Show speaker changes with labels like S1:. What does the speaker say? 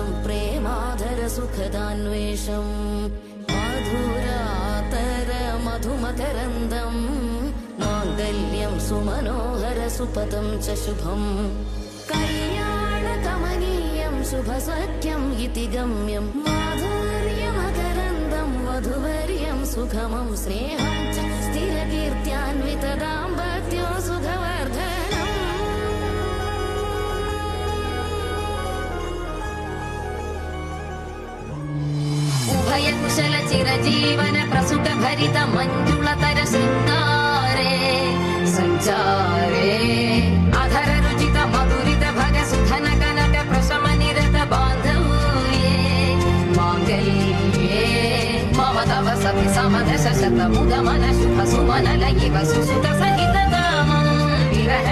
S1: സന്തതം പ്രേമാധര സുഖദാന്വേഷം മധുരാതര മധുമകരന്തം മാംഗല്യം സുമനോഹര സുപദം ച ശുഭം കല്യാണകമനീയം ശുഭസഖ്യം ഇതി ഗമ്യം മാധുര്യമകരന്തം വധുവർയം സുഖമം സ്നേഹം ച സ്ഥിരകീർത്യാൻവിത ദാമ്പത്യോ സുഖവർദ്ധനം ഉഭയകുശല ചിരജീവന പ്രസുഖ ഭരിത മഞ്ജുളതര ശൃംഗാരേ സഞ്ചാരേ അധര രുചിത മധുരിത ഭഗ സുധന കനക പ്രശമ നിരത ബാന്ധവ്യേ മാംഗല്യേ മമ തവ സതി സമദശ ശത മുദ മന ശുഭ സുമന ലയിവ സുസുത സഹിത ദാമം വിരഹ